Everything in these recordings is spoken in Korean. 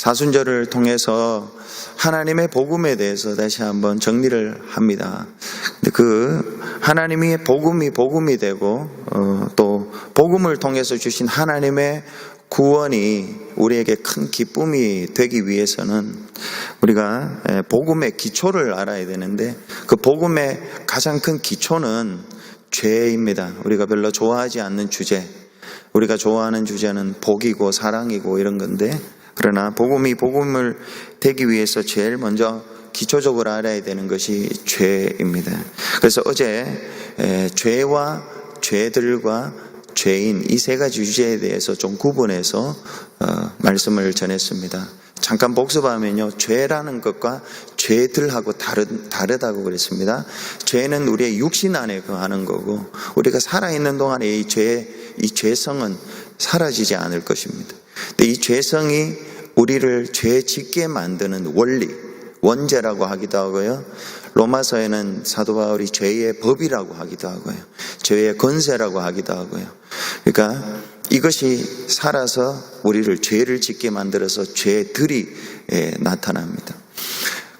사순절을 통해서 하나님의 복음에 대해서 다시 한번 정리를 합니다. 근데 그 하나님이 복음이 되고 또 복음을 통해서 주신 하나님의 구원이 우리에게 큰 기쁨이 되기 위해서는 우리가 복음의 기초를 알아야 되는데, 그 복음의 가장 큰 기초는 죄입니다. 우리가 별로 좋아하지 않는 주제, 우리가 좋아하는 주제는 복이고 사랑이고 이런 건데, 그러나 복음을 되기 위해서 제일 먼저 기초적으로 알아야 되는 것이 죄입니다. 그래서 어제 죄와 죄들과 죄인, 이 세 가지 주제에 대해서 좀 구분해서 말씀을 전했습니다. 잠깐 복습하면요, 죄라는 것과 죄들하고 다르다고 그랬습니다. 죄는 우리의 육신 안에 거하는 거고, 우리가 살아있는 동안에 이 죄성은 사라지지 않을 것입니다. 근데 이 죄성이 우리를 죄 짓게 만드는 원죄라고 하기도 하고요, 로마서에는 사도 바울이 죄의 법이라고 하기도 하고요, 죄의 권세라고 하기도 하고요. 그러니까 이것이 살아서 우리를 죄를 짓게 만들어서 죄들이 나타납니다.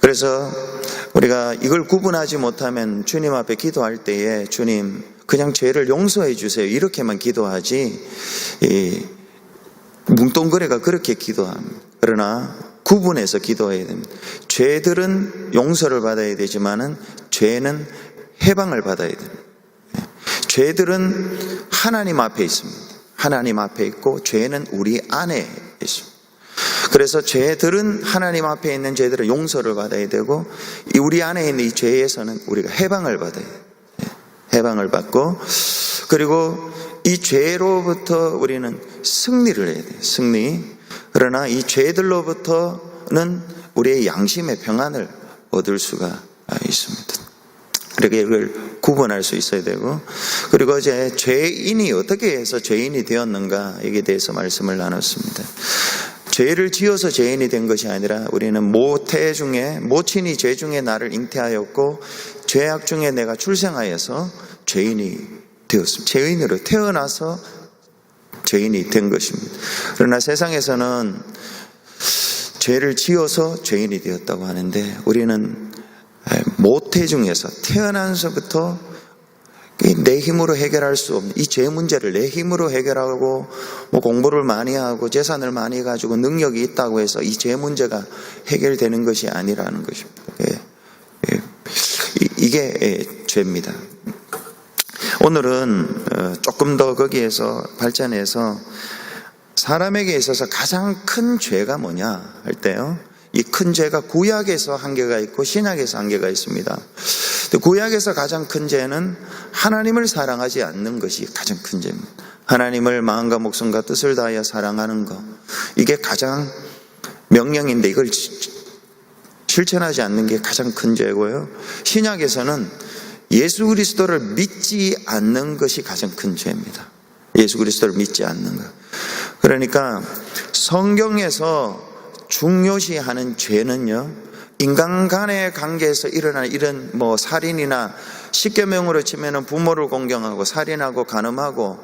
그래서 우리가 이걸 구분하지 못하면 주님 앞에 기도할 때에 주님 그냥 죄를 용서해 주세요 이렇게만 기도하지, 뭉뚱그레가 그렇게 기도합니다. 그러나 구분해서 기도해야 됩니다. 죄들은 용서를 받아야 되지만은 죄는 해방을 받아야 됩니다. 죄들은 하나님 앞에 있습니다. 하나님 앞에 있고 죄는 우리 안에 있습니다. 그래서 죄들은 하나님 앞에 있는 죄들은 용서를 받아야 되고, 우리 안에 있는 이 죄에서는 우리가 해방을 받아야 돼요. 해방을 받고, 그리고 이 죄로부터 우리는 승리를 해야 돼요. 승리. 그러나 이 죄들로부터는 우리의 양심의 평안을 얻을 수가 있습니다. 그렇게 이걸 구분할 수 있어야 되고, 그리고 이제 죄인이 어떻게 해서 죄인이 되었는가, 여기에 대해서 말씀을 나눴습니다. 죄를 지어서 죄인이 된 것이 아니라 우리는 모친이 죄 중에 나를 잉태하였고 죄악 중에 내가 출생하여서 죄인이 되었습니다. 죄인으로 태어나서 죄인이 된 것입니다. 그러나 세상에서는 죄를 지어서 죄인이 되었다고 하는데, 우리는 모태 중에서 태어나서부터 내 힘으로 해결할 수 없는 이 죄 문제를 내 힘으로 해결하고 공부를 많이 하고 재산을 많이 가지고 능력이 있다고 해서 이 죄 문제가 해결되는 것이 아니라는 것입니다. 이게 죄입니다. 오늘은 조금 더 거기에서 발전해서 사람에게 있어서 가장 큰 죄가 뭐냐 할 때요, 이 큰 죄가 구약에서 한계가 있고 신약에서 한계가 있습니다. 구약에서 가장 큰 죄는 하나님을 사랑하지 않는 것이 가장 큰 죄입니다. 하나님을 마음과 목숨과 뜻을 다하여 사랑하는 것, 이게 가장 명령인데 이걸 실천하지 않는 게 가장 큰 죄고요. 신약에서는 예수 그리스도를 믿지 않는 것이 가장 큰 죄입니다. 예수 그리스도를 믿지 않는 것. 그러니까 성경에서 중요시하는 죄는요, 인간 간의 관계에서 일어나는 이런 살인이나 십계명으로 치면은 부모를 공경하고 살인하고 간음하고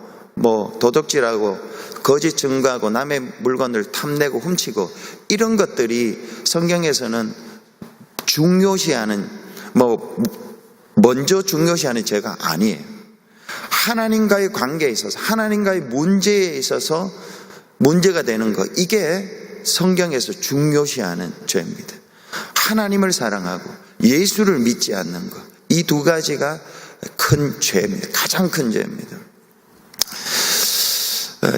도둑질하고 거짓 증거하고 남의 물건을 탐내고 훔치고 이런 것들이 성경에서는 중요시하는 먼저 중요시하는 죄가 아니에요. 하나님과의 관계에 있어서 하나님과의 문제에 있어서 문제가 되는 것, 이게 성경에서 중요시하는 죄입니다. 하나님을 사랑하고 예수를 믿지 않는 것, 이 두 가지가 큰 죄입니다. 가장 큰 죄입니다.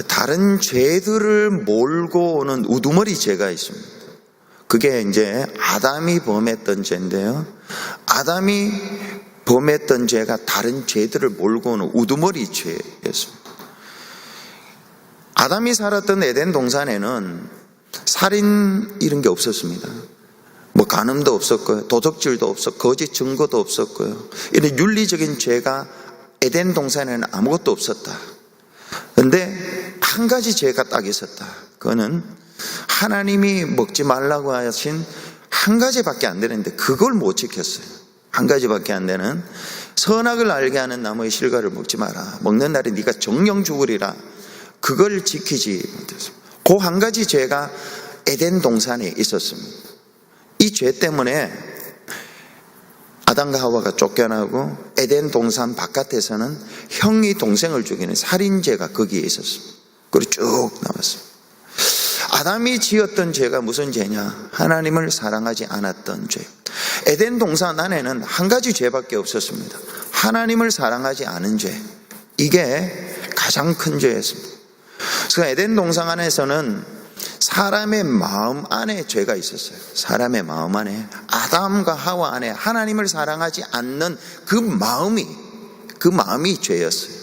다른 죄들을 몰고 오는 우두머리 죄가 있습니다. 그게 이제 아담이 범했던 죄인데요, 아담이 범했던 죄가 다른 죄들을 몰고 오는 우두머리 죄였습니다. 아담이 살았던 에덴 동산에는 살인 이런 게 없었습니다. 간음도 없었고요, 도둑질도 없었고 거짓 증거도 없었고요, 이런 윤리적인 죄가 에덴 동산에는 아무것도 없었다. 그런데 한 가지 죄가 딱 있었다. 그거는 하나님이 먹지 말라고 하신 한 가지밖에 안 되는데 그걸 못 지켰어요. 한 가지밖에 안 되는 선악을 알게 하는 나무의 실과를 먹지 마라, 먹는 날에 네가 정령 죽으리라, 그걸 지키지 못했습니다. 그 한 가지 죄가 에덴 동산에 있었습니다. 이 죄 때문에 아담과 하와가 쫓겨나고 에덴 동산 바깥에서는 형이 동생을 죽이는 살인죄가 거기에 있었습니다. 그리고 쭉 나왔습니다. 아담이 지었던 죄가 무슨 죄냐? 하나님을 사랑하지 않았던 죄. 에덴 동산 안에는 한 가지 죄밖에 없었습니다. 하나님을 사랑하지 않은 죄. 이게 가장 큰 죄였습니다. 그래서 에덴 동산 안에서는 사람의 마음 안에 죄가 있었어요. 사람의 마음 안에, 아담과 하와 안에 하나님을 사랑하지 않는 그 마음이 죄였어요.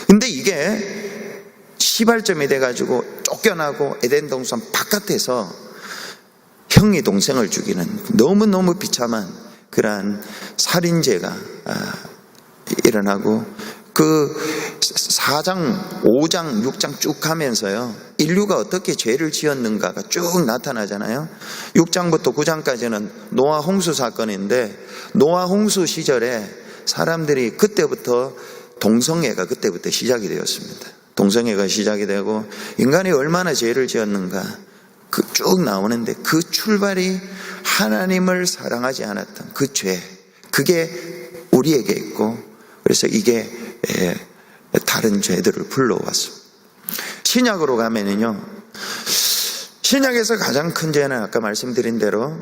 근데 이게 시발점이 돼가지고 쫓겨나고 에덴 동산 바깥에서 형이 동생을 죽이는 너무너무 비참한 그러한 살인죄가 일어나고, 그 4장, 5장, 6장 쭉 가면서요, 인류가 어떻게 죄를 지었는가가 쭉 나타나잖아요. 6장부터 9장까지는 노아 홍수 사건인데, 노아 홍수 시절에 사람들이 그때부터 동성애가 그때부터 시작이 되었습니다. 동성애가 시작이 되고 인간이 얼마나 죄를 지었는가 쭉 나오는데, 그 출발이 하나님을 사랑하지 않았던 그 죄, 그게 우리에게 있고, 그래서 이게 다른 죄들을 불러왔습니다. 신약으로 가면은요, 신약에서 가장 큰 죄는 아까 말씀드린 대로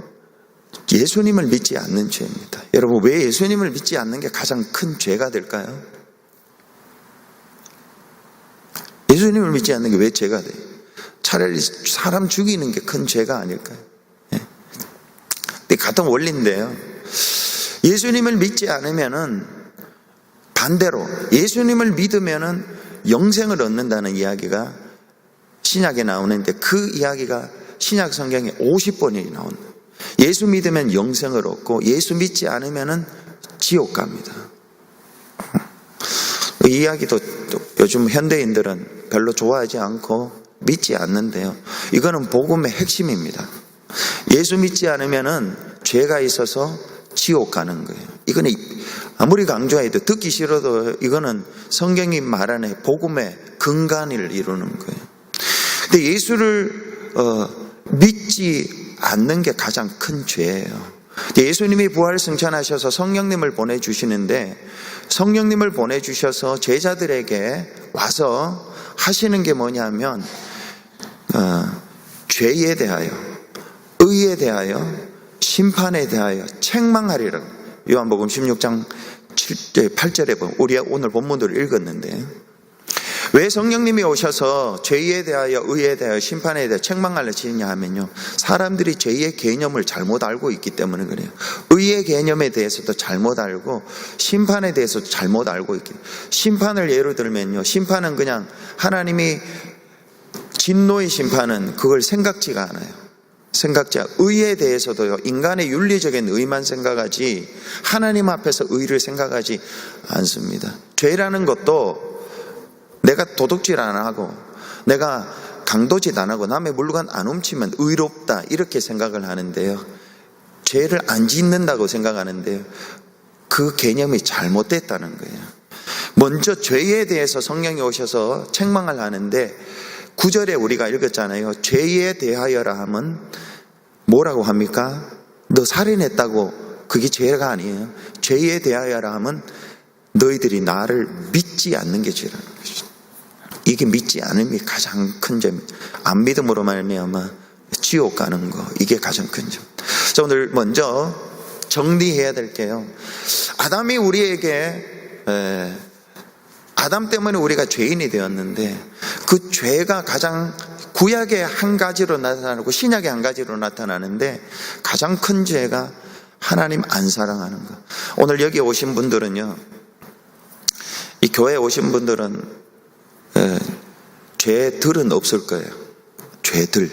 예수님을 믿지 않는 죄입니다. 여러분, 왜 예수님을 믿지 않는 게 가장 큰 죄가 될까요? 예수님을 믿지 않는 게 왜 죄가 돼요? 차라리 사람 죽이는 게 큰 죄가 아닐까요? 같은 원리인데요, 예수님을 믿지 않으면은 반대로 예수님을 믿으면은 영생을 얻는다는 이야기가 신약에 나오는데, 그 이야기가 신약 성경에 50번이 나옵니다. 예수 믿으면 영생을 얻고 예수 믿지 않으면은 지옥 갑니다. 이 이야기도 요즘 현대인들은 별로 좋아하지 않고 믿지 않는데요, 이거는 복음의 핵심입니다. 예수 믿지 않으면은 죄가 있어서 지옥 가는 거예요. 이거는 아무리 강조해도 듣기 싫어도 이거는 성경이 말하는 복음의 근간을 이루는 거예요. 근데 예수를 믿지 않는 게 가장 큰 죄예요. 예수님이 부활 승천하셔서 성령님을 보내주시는데, 성령님을 보내주셔서 제자들에게 와서 하시는 게 뭐냐면 죄에 대하여, 의에 대하여, 심판에 대하여 책망하리라. 요한복음 16장 8절에 보면, 우리가 오늘 본문을 읽었는데, 왜 성령님이 오셔서 죄에 대하여, 의에 대하여, 심판에 대하여 책망하려 하시냐 하면요, 사람들이 죄의 개념을 잘못 알고 있기 때문에 그래요. 의의 개념에 대해서도 잘못 알고 심판에 대해서도 잘못 알고 있기. 심판을 예로 들면요, 심판은 그냥 하나님이 진노의 심판은 그걸 생각지가 않아요. 의에 대해서도요, 인간의 윤리적인 의만 생각하지 하나님 앞에서 의를 생각하지 않습니다. 죄라는 것도 내가 도둑질 안 하고 내가 강도짓 안 하고 남의 물건 안 훔치면 의롭다, 이렇게 생각을 하는데요, 죄를 안 짓는다고 생각하는데요, 그 개념이 잘못됐다는 거예요. 먼저 죄에 대해서 성령이 오셔서 책망을 하는데, 9절에 우리가 읽었잖아요. 죄에 대하여라 하면 뭐라고 합니까? 너 살인했다고 그게 죄가 아니에요. 죄에 대하여라 하면 너희들이 나를 믿지 않는 게 죄라는 것이죠. 이게 믿지 않음이 가장 큰 죄입니다. 안 믿음으로 말미암아 지옥 가는 거, 이게 가장 큰 죄. 자, 오늘 먼저 정리해야 될 게요, 아담이 우리에게 아담 때문에 우리가 죄인이 되었는데, 그 죄가 가장 구약의 한 가지로 나타나고 신약의 한 가지로 나타나는데, 가장 큰 죄가 하나님 안 사랑하는 것. 오늘 여기 오신 분들은요, 이 교회에 오신 분들은 죄들은 없을 거예요. 죄들,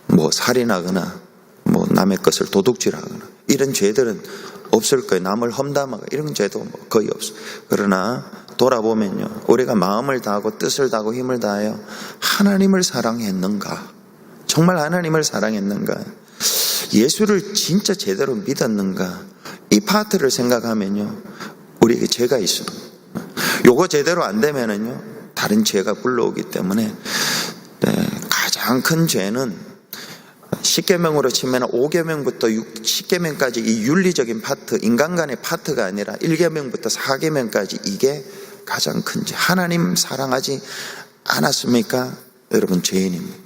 뭐 살인하거나 뭐 남의 것을 도둑질하거나 이런 죄들은 없을 거예요. 남을 험담하고 이런 죄도 거의 없어요. 그러나 돌아보면요, 우리가 마음을 다하고 뜻을 다하고 힘을 다하여 하나님을 사랑했는가? 정말 하나님을 사랑했는가? 예수를 진짜 제대로 믿었는가? 이 파트를 생각하면요, 우리에게 죄가 있습니다. 요거 제대로 안 되면은요, 다른 죄가 불러오기 때문에 가장 큰 죄는 십계명으로 치면 5계명부터 10계명까지 이 윤리적인 파트, 인간 간의 파트가 아니라 1계명부터 4계명까지 이게 가장 큰 죄. 하나님 사랑하지 않았습니까? 여러분, 죄인입니다.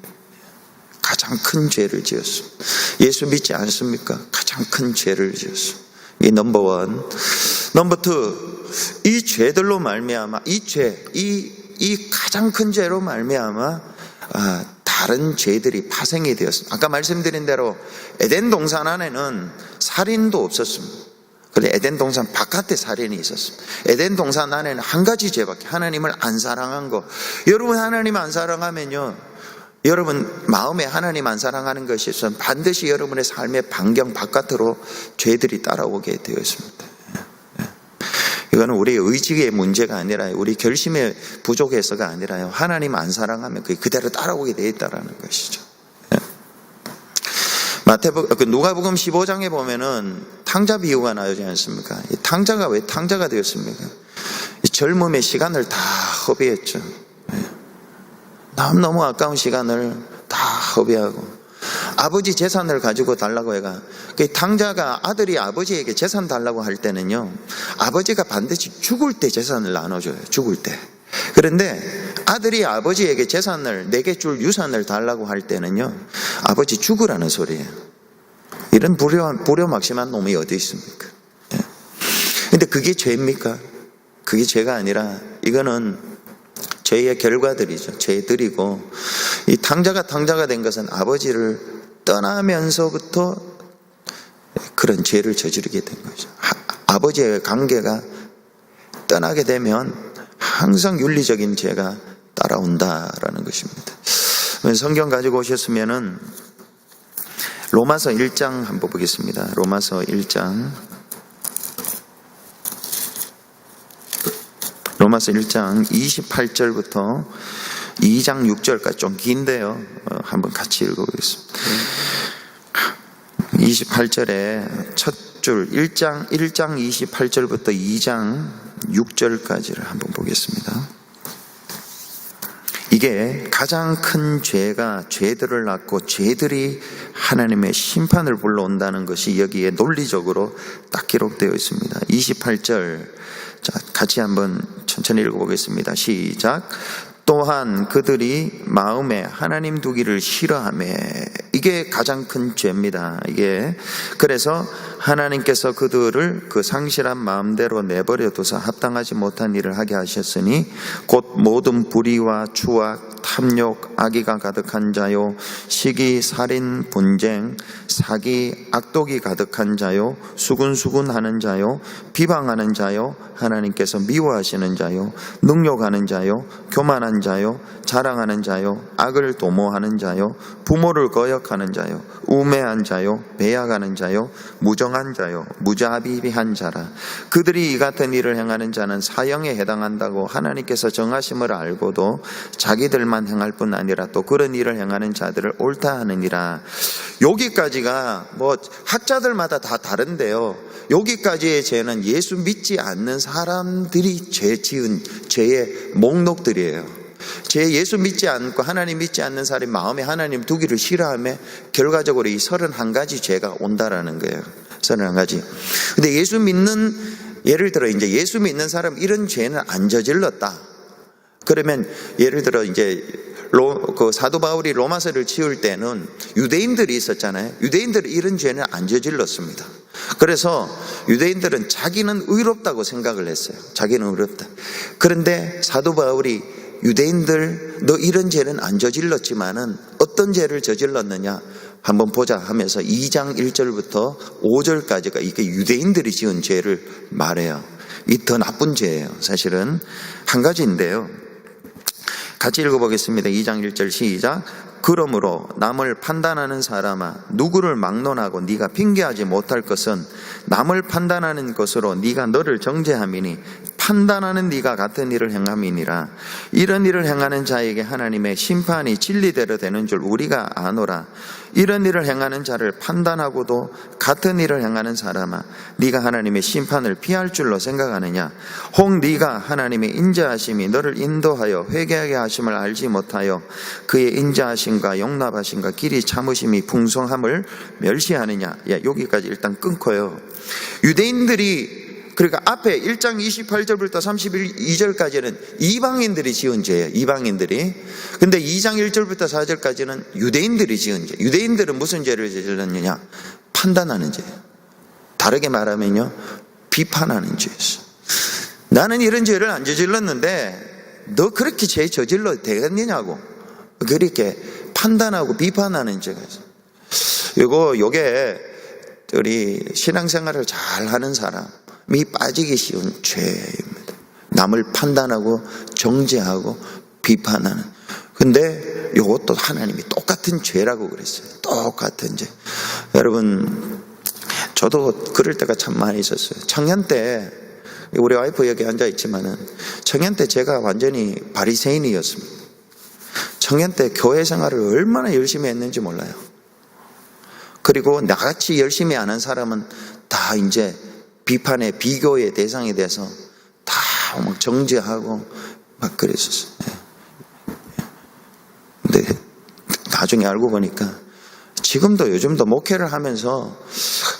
가장 큰 죄를 지었습니다. 예수 믿지 않습니까? 가장 큰 죄를 지었습니다. 이 넘버원. 넘버 투, 이 죄들로 말미암아, 이 가장 큰 죄로 말미암아 다른 죄들이 파생이 되었습니다. 아까 말씀드린 대로 에덴 동산 안에는 살인도 없었습니다. 그런데 에덴 동산 바깥에 살인이 있었습니다. 에덴 동산 안에는 한 가지 죄밖에, 하나님을 안 사랑한 거. 여러분, 하나님 안 사랑하면요, 여러분 마음에 하나님 안 사랑하는 것이 있으면 반드시 여러분의 삶의 반경 바깥으로 죄들이 따라오게 되어 있습니다. 이거는 우리의 의지의 문제가 아니라 우리 결심의 부족해서가 아니라요, 하나님 안 사랑하면 그게 그대로 따라오게 되어 있다는 것이죠. 누가복음 15장에 보면은 탕자 비유가 나오지 않습니까? 이 탕자가 왜 탕자가 되었습니까? 이 젊음의 시간을 다 허비했죠. 너무 아까운 시간을 다 허비하고, 아버지 재산을 가지고 달라고 해가, 그 탕자가 아들이 아버지에게 재산 달라고 할 때는요, 아버지가 반드시 죽을 때 재산을 나눠줘요. 죽을 때. 그런데 아들이 아버지에게 재산을, 내게 줄 유산을 달라고 할 때는요, 아버지 죽으라는 소리예요. 이런 불효막심한 놈이 어디 있습니까? 근데 그게 죄입니까? 그게 죄가 아니라 이거는 죄의 결과들이죠. 죄들이고, 이 탕자가 된 것은 아버지를 떠나면서부터 그런 죄를 저지르게 된 거죠. 아버지의 관계가 떠나게 되면 항상 윤리적인 죄가 따라온다라는 것입니다. 성경 가지고 오셨으면은 로마서 1장 한번 보겠습니다. 로마서 1장 28절부터 2장 6절까지 좀 긴데요, 한번 같이 읽어보겠습니다. 28절에 첫 줄 1장 28절부터 2장 6절까지를 한번 보겠습니다. 이게 가장 큰 죄가 죄들을 낳고 죄들이 하나님의 심판을 불러온다는 것이 여기에 논리적으로 딱 기록되어 있습니다. 28절, 자, 같이 한번 천천히 읽어보겠습니다. 시작. 또한 그들이 마음에 하나님 두기를 싫어하며, 이게 가장 큰 죄입니다. 이게 그래서 하나님께서 그들을 그 상실한 마음대로 내버려 두사 합당하지 못한 일을 하게 하셨으니 곧 모든 불의와 추악, 탐욕, 악의가 가득한 자요, 시기, 살인, 분쟁, 사기, 악독이 가득한 자요, 수군수군하는 자요, 비방하는 자요, 하나님께서 미워하시는 자요, 능욕하는 자요, 교만한 자요, 자랑하는 자요, 악을 도모하는 자요, 부모를 거역하는 자요, 우매한 자요, 배약하는 자요, 무정한 자요, 무자비한 자라. 그들이 이 같은 일을 행하는 자는 사형에 해당한다고 하나님께서 정하심을 알고도 자기들만 행할 뿐 아니라 또 그런 일을 행하는 자들을 옳다 하느니라. 여기까지가 뭐 학자들마다 다 다른데요, 여기까지의 죄는 예수 믿지 않는 사람들이 죄 지은 죄의 목록들이에요. 예수 믿지 않고 하나님 믿지 않는 사람이 마음에 하나님 두기를 싫어하며 결과적으로 이 31가지 죄가 온다라는 거예요. 31가지. 근데 예를 들어 이제 예수 믿는 사람 이런 죄는 안 저질렀다. 그러면 예를 들어 이제 그 사도 바울이 로마서를 치울 때는 유대인들이 있었잖아요. 유대인들은 이런 죄는 안 저질렀습니다. 그래서 유대인들은 자기는 의롭다고 생각을 했어요. 자기는 의롭다. 그런데 사도 바울이 유대인들, 너 이런 죄는 안 저질렀지만은 어떤 죄를 저질렀느냐 한번 보자 하면서 2장 1절부터 5절까지가 이게 유대인들이 지은 죄를 말해요. 이 더 나쁜 죄예요. 사실은 한 가지인데요, 같이 읽어보겠습니다. 2장 1절 시작. 그러므로 남을 판단하는 사람아, 누구를 막론하고 네가 핑계하지 못할 것은 남을 판단하는 것으로 네가 너를 정죄함이니 판단하는 네가 같은 일을 행함이니라. 이런 일을 행하는 자에게 하나님의 심판이 진리대로 되는 줄 우리가 아노라. 이런 일을 행하는 자를 판단하고도 같은 일을 행하는 사람아, 네가 하나님의 심판을 피할 줄로 생각하느냐? 혹 네가 하나님의 인자하심이 너를 인도하여 회개하게 하심을 알지 못하여 그의 인자하심과 용납하심과 길이 참으심이 풍성함을 멸시하느냐? 여기까지 일단 끊고요. 유대인들이, 그러니까 앞에 1장 28절부터 32절까지는 이방인들이 지은 죄예요. 이방인들이. 근데 2장 1절부터 4절까지는 유대인들이 지은 죄. 유대인들은 무슨 죄를 저질렀느냐? 판단하는 죄. 다르게 말하면요, 비판하는 죄였어. 나는 이런 죄를 안 저질렀는데 너 그렇게 죄 저질러도 되겠느냐고, 그렇게 판단하고 비판하는 죄가 있어요. 요게 우리 신앙생활을 잘 하는 사람이 빠지기 쉬운 죄입니다. 남을 판단하고 정죄하고 비판하는. 근데 이것도 하나님이 똑같은 죄라고 그랬어요. 똑같은 죄. 여러분, 저도 그럴 때가 참 많이 있었어요. 청년 때, 우리 와이프 여기 앉아 있지만은 청년 때 제가 완전히 바리새인이었습니다. 청년 때 교회 생활을 얼마나 열심히 했는지 몰라요. 그리고 나같이 열심히 안 한 사람은 다 이제 비판의, 비교의 대상이 돼서 다 막 정죄하고 막 그랬었어요. 근데 나중에 알고 보니까 지금도 요즘도 목회를 하면서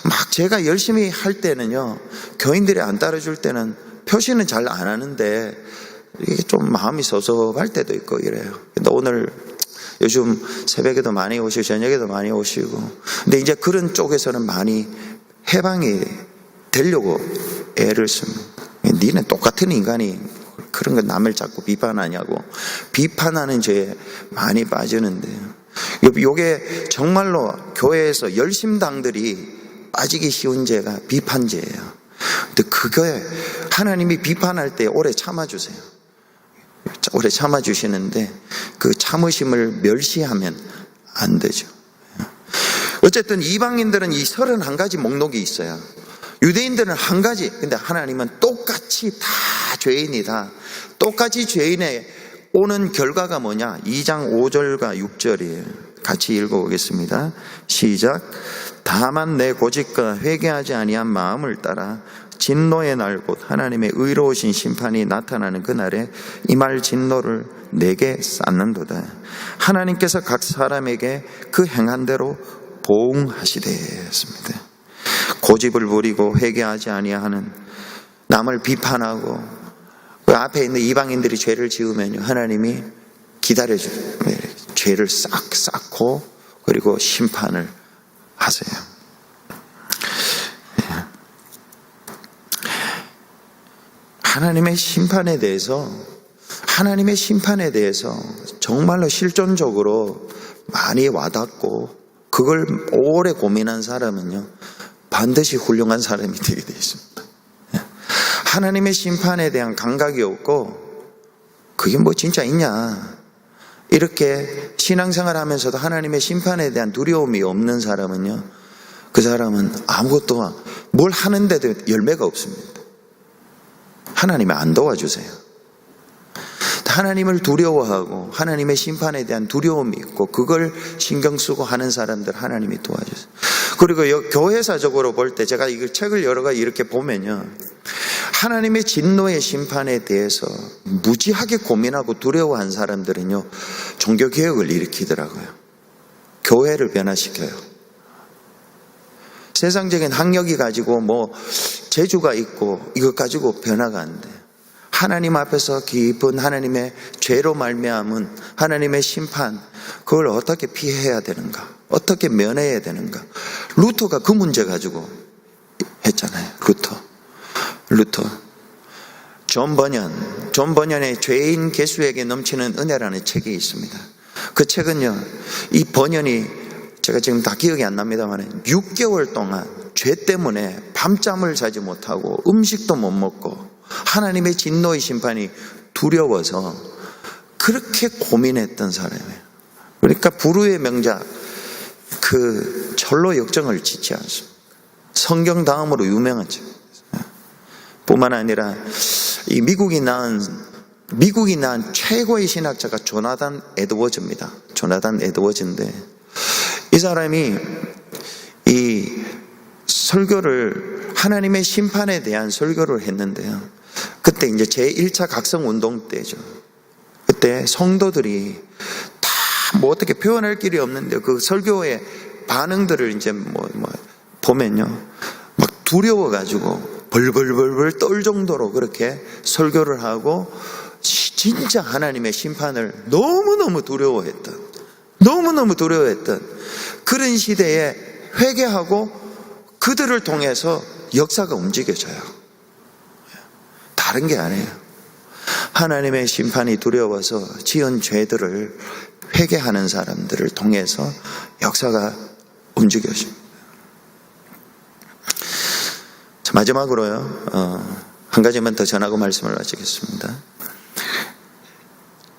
막 제가 열심히 할 때는요, 교인들이 안 따라줄 때는 표시는 잘 안 하는데 이게 좀 마음이 섭섭할 때도 있고 이래요. 근데 오늘 요즘 새벽에도 많이 오시고 저녁에도 많이 오시고, 근데 이제 그런 쪽에서는 많이 해방이 되려고 애를 씁니다. 니네 똑같은 인간이 그런 거 남을 자꾸 비판하냐고. 비판하는 죄에 많이 빠지는데요. 요게 정말로 교회에서 열심당들이 빠지기 쉬운 죄가 비판죄예요. 근데 그거에 하나님이 비판할 때 오래 참아주세요. 오래 참아주시는데 그 참으심을 멸시하면 안 되죠. 어쨌든 이방인들은 이 31가지 목록이 있어요. 유대인들은 한 가지. 근데 하나님은 똑같이 다 죄인이다. 똑같이 죄인에 오는 결과가 뭐냐? 2장 5절과 6절이에요. 같이 읽어보겠습니다. 시작. 다만 내 고집과 회개하지 아니한 마음을 따라 진노의 날 곧 하나님의 의로우신 심판이 나타나는 그날에 이 말 진노를 내게 쌓는도다. 하나님께서 각 사람에게 그 행한 대로 보응하시되 했습니다. 고집을 부리고 회개하지 아니하는, 남을 비판하고 그 앞에 있는 이방인들이 죄를 지으면요, 하나님이 기다려줘요. 죄를 싹 쌓고 그리고 심판을 하세요. 하나님의 심판에 대해서 정말로 실존적으로 많이 와닿고 그걸 오래 고민한 사람은요, 반드시 훌륭한 사람이 되게 되어 있습니다. 하나님의 심판에 대한 감각이 없고 그게 뭐 진짜 있냐, 이렇게 신앙생활 하면서도 하나님의 심판에 대한 두려움이 없는 사람은요, 그 사람은 아무것도 뭘 하는데도 열매가 없습니다. 하나님이 안 도와주세요. 하나님을 두려워하고 하나님의 심판에 대한 두려움이 있고 그걸 신경 쓰고 하는 사람들 하나님이 도와주세요. 그리고 교회사적으로 볼 때 제가 이 책을 여러 가지 이렇게 보면요, 하나님의 진노의 심판에 대해서 무지하게 고민하고 두려워한 사람들은요, 종교개혁을 일으키더라고요. 교회를 변화시켜요. 세상적인 학력이 가지고 뭐 재주가 있고 이것 가지고 변화가 안 돼요. 하나님 앞에서 깊은 하나님의 죄로 말미암은 하나님의 심판, 그걸 어떻게 피해야 되는가, 어떻게 면해야 되는가. 루터가 그 문제 가지고 했잖아요. 루터. 존 번연의 죄인 개수에게 넘치는 은혜라는 책이 있습니다. 그 책은요, 이 번연이 제가 지금 다 기억이 안 납니다만 6개월 동안 죄 때문에 밤잠을 자지 못하고 음식도 못 먹고 하나님의 진노의 심판이 두려워서 그렇게 고민했던 사람이에요. 그러니까 불후의 명작 그 철로 역정을 짓지 않습니다. 성경 다음으로 유명한 책. 뿐만 아니라 이 미국이 낳은 최고의 신학자가 조나단 에드워즈입니다. 조나단 에드워즈인데 이 사람이 이 설교를 하나님의 심판에 대한 설교를 했는데요. 그때 이제 제1차 각성 운동 때죠. 그때 성도들이 다 뭐 어떻게 표현할 길이 없는데 그 설교의 반응들을 이제 보면요. 막 두려워가지고 벌벌벌벌 떨 정도로 그렇게 설교를 하고 진짜 하나님의 심판을 너무너무 두려워했던 그런 시대에 회개하고 그들을 통해서 역사가 움직여져요. 다른 게 아니에요. 하나님의 심판이 두려워서 지은 죄들을 회개하는 사람들을 통해서 역사가 움직여집니다. 자, 마지막으로요, 한 가지만 더 전하고 말씀을 마치겠습니다.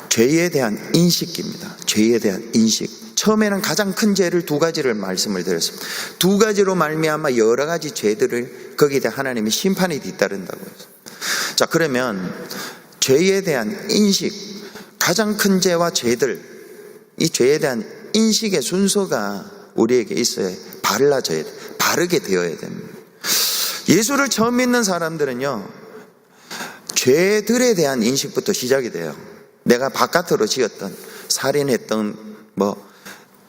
죄에 대한 인식입니다. 죄에 대한 인식. 처음에는 가장 큰 죄를 두 가지를 말씀을 드렸습니다. 두 가지로 말미암아 여러 가지 죄들을 거기에 대해 하나님의 심판이 뒤따른다고 했습니다. 자, 그러면 죄에 대한 인식, 가장 큰 죄와 죄들, 이 죄에 대한 인식의 순서가 우리에게 있어야 바르게 되어야 됩니다. 예수를 처음 믿는 사람들은요, 죄들에 대한 인식부터 시작이 돼요. 내가 바깥으로 지었던, 살인했던,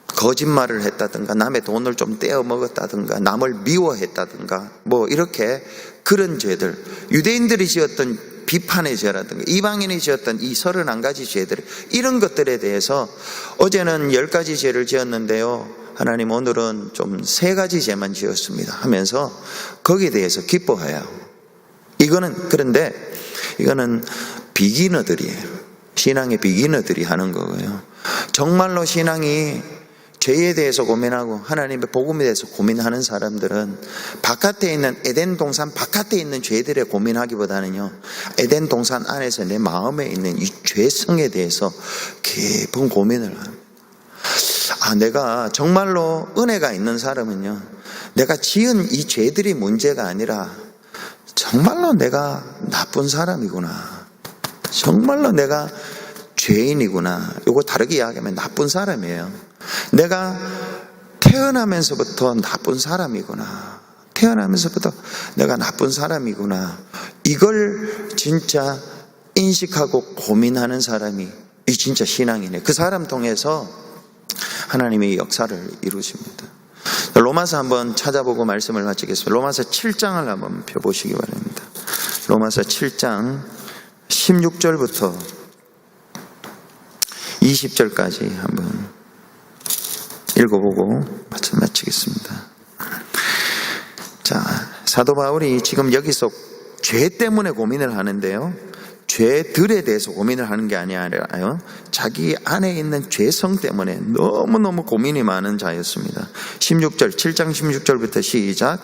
거짓말을 했다든가, 남의 돈을 좀 떼어 먹었다든가, 남을 미워했다든가, 이렇게 그런 죄들, 유대인들이 지었던 비판의 죄라든가, 이방인이 지었던 이 31가지 죄들, 이런 것들에 대해서 어제는 10가지 죄를 지었는데요, 하나님 오늘은 좀 3가지 죄만 지었습니다 하면서 거기에 대해서 기뻐해요. 그런데 이거는 비기너들이에요. 신앙의 비기너들이 하는 거고요. 정말로 신앙이 죄에 대해서 고민하고 하나님의 복음에 대해서 고민하는 사람들은 바깥에 있는 에덴 동산 바깥에 있는 죄들에 고민하기보다는요, 에덴 동산 안에서 내 마음에 있는 이 죄성에 대해서 깊은 고민을 합니다. 내가 정말로 은혜가 있는 사람은요, 내가 지은 이 죄들이 문제가 아니라 정말로 내가 나쁜 사람이구나, 정말로 내가 죄인이구나. 이거 다르게 이야기하면 나쁜 사람이에요. 내가 태어나면서부터 나쁜 사람이구나. 태어나면서부터 내가 나쁜 사람이구나. 이걸 진짜 인식하고 고민하는 사람이 이 진짜 신앙이네. 그 사람 통해서 하나님의 역사를 이루십니다. 로마서 한번 찾아보고 말씀을 마치겠습니다. 로마서 7장을 한번 펴보시기 바랍니다. 로마서 7장 16절부터 20절까지 한번 읽어보고 마치겠습니다. 자, 사도 바울이 지금 여기서 죄 때문에 고민을 하는데요, 죄들에 대해서 고민을 하는 게 아니라요, 자기 안에 있는 죄성 때문에 너무너무 고민이 많은 자였습니다. 7장 16절부터 시작.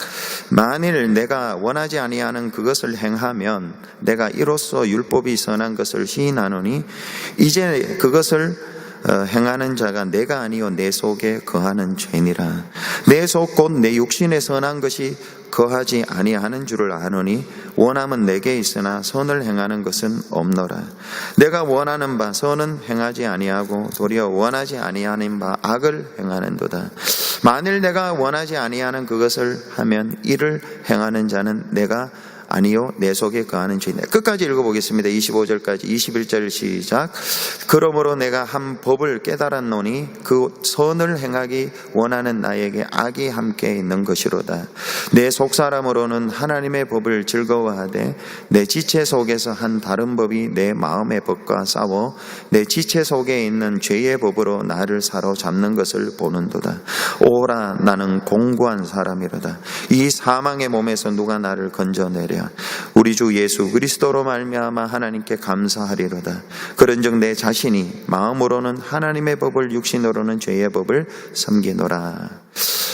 만일 내가 원하지 아니하는 그것을 행하면 내가 이로써 율법이 선한 것을 시인하노니 이제 그것을 행하는 자가 내가 아니요 내 속에 거하는 죄니라. 내 속 곧 내 육신에 선한 것이 거하지 아니하는 줄을 아노니 원함은 내게 있으나 선을 행하는 것은 없노라. 내가 원하는 바 선은 행하지 아니하고 도리어 원하지 아니하는 바 악을 행하는도다. 만일 내가 원하지 아니하는 그것을 하면 이를 행하는 자는 내가 아니요 내 속에 거하는 죄이다. 끝까지 읽어보겠습니다. 25절까지 21절 시작. 그러므로 내가 한 법을 깨달았노니 그 선을 행하기 원하는 나에게 악이 함께 있는 것이로다. 내 속사람으로는 하나님의 법을 즐거워하되 내 지체 속에서 한 다른 법이 내 마음의 법과 싸워 내 지체 속에 있는 죄의 법으로 나를 사로잡는 것을 보는도다. 오라 나는 공고한 사람이로다. 이 사망의 몸에서 누가 나를 건져내랴. 우리 주 예수 그리스도로 말미암아 하나님께 감사하리로다. 그런즉 내 자신이 마음으로는 하나님의 법을 육신으로는 죄의 법을 섬기노라.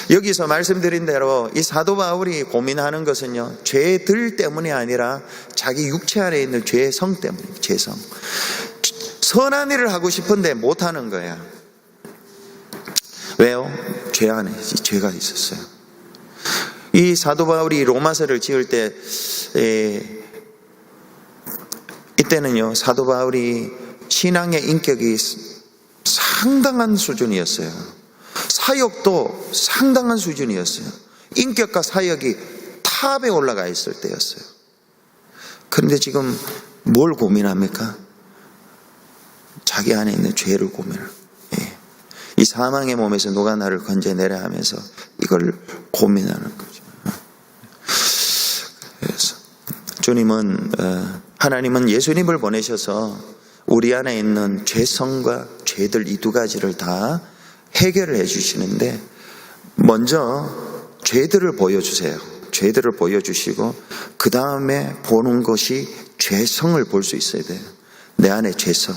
여기서 말씀드린 대로 이 사도 바울이 고민하는 것은요, 죄들 때문이 아니라 자기 육체 안에 있는 죄성 때문이에요. 죄성. 선한 일을 하고 싶은데 못하는 거야. 왜요? 죄 안에 죄가 있었어요. 이 사도 바울이 로마서를 지을 때 이때는요, 사도 바울이 신앙의 인격이 상당한 수준이었어요. 사역도 상당한 수준이었어요. 인격과 사역이 탑에 올라가 있을 때였어요. 그런데 지금 뭘 고민합니까? 자기 안에 있는 죄를 고민을. 이 사망의 몸에서 누가 나를 건져내려 하면서 이걸 고민하는 거죠. 그래서 주님은, 하나님은 예수님을 보내셔서 우리 안에 있는 죄성과 죄들 이 두 가지를 다 해결을 해 주시는데, 먼저 죄들을 보여주세요. 죄들을 보여주시고 그 다음에 보는 것이 죄성을 볼 수 있어야 돼요. 내 안에 죄성.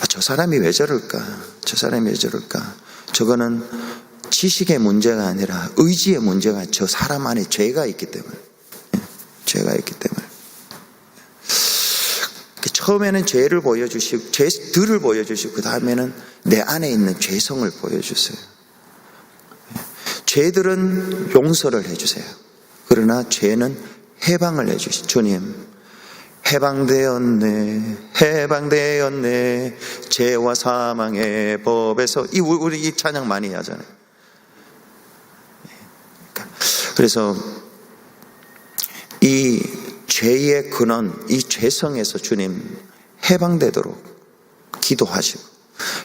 저 사람이 왜 저럴까? 저 사람이 왜 저럴까? 저거는 지식의 문제가 아니라 의지의 문제가, 저 사람 안에 죄가 있기 때문에. 죄가 있기 때문에. 처음에는 죄를 보여주시고, 죄들을 보여주시고, 그 다음에는 내 안에 있는 죄성을 보여주세요. 죄들은 용서를 해주세요. 그러나 죄는 해방을 해주시죠. 주님, 해방되었네, 해방되었네, 죄와 사망의 법에서. 우리 이 찬양 많이 하잖아요. 그래서 이 죄의 근원, 이 죄성에서 주님 해방되도록 기도하시고,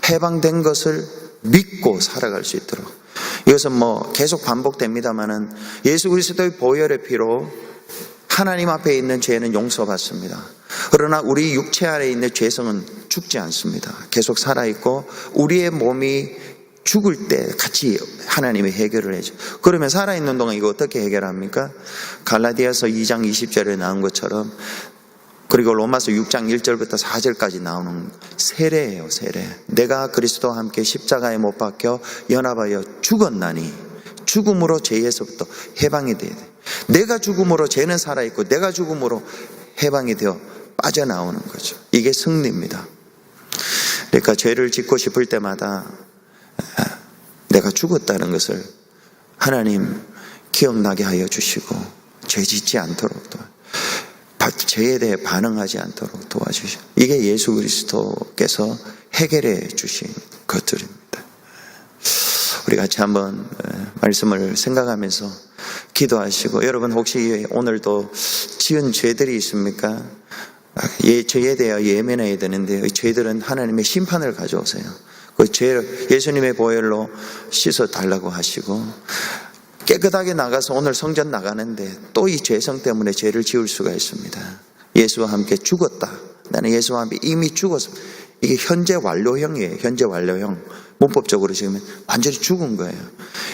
해방된 것을 믿고 살아갈 수 있도록. 이것은 계속 반복됩니다만은 예수 그리스도의 보혈의 피로 하나님 앞에 있는 죄는 용서받습니다. 그러나 우리 육체 안에 있는 죄성은 죽지 않습니다. 계속 살아있고 우리의 몸이 죽을 때 같이 하나님이 해결을 해줘. 그러면 살아있는 동안 이거 어떻게 해결합니까? 갈라디아서 2장 20절에 나온 것처럼, 그리고 로마서 6장 1절부터 4절까지 나오는 세례예요. 세례. 내가 그리스도와 함께 십자가에 못 박혀 연합하여 죽었나니 죽음으로 죄에서부터 해방이 돼야 돼. 내가 죽음으로 죄는 살아있고 내가 죽음으로 해방이 되어 빠져나오는 거죠. 이게 승리입니다. 그러니까 죄를 짓고 싶을 때마다 내가 죽었다는 것을 하나님 기억나게 하여 주시고 죄 짓지 않도록 죄에 대해 반응하지 않도록 도와주시오. 이게 예수 그리스도께서 해결해 주신 것들입니다. 우리 같이 한번 말씀을 생각하면서 기도하시고, 여러분 혹시 오늘도 지은 죄들이 있습니까? 죄에 대하여 예민해야 되는데 이 죄들은 하나님의 심판을 가져오세요. 그 죄를 예수님의 보혈로 씻어 달라고 하시고, 깨끗하게 나가서 오늘 성전 나가는데 또 이 죄성 때문에 죄를 지을 수가 있습니다. 예수와 함께 죽었다. 나는 예수와 함께 이미 죽었어. 이게 현재 완료형이에요. 현재 완료형. 문법적으로 지금 완전히 죽은 거예요.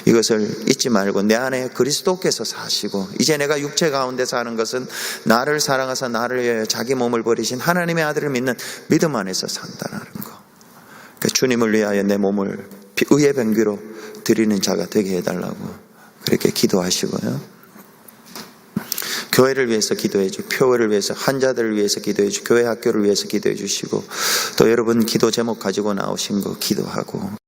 이것을 잊지 말고 내 안에 그리스도께서 사시고, 이제 내가 육체 가운데 사는 것은 나를 사랑하사 나를 위하여 자기 몸을 버리신 하나님의 아들을 믿는 믿음 안에서 산다는 거. 그러니까 주님을 위하여 내 몸을 의의 병기로 드리는 자가 되게 해달라고 그렇게 기도하시고요. 교회를 위해서 기도해 주시고, 교회를 위해서, 환자들을 위해서 기도해 주시고, 교회 학교를 위해서 기도해 주시고, 또 여러분 기도 제목 가지고 나오신 거 기도하고,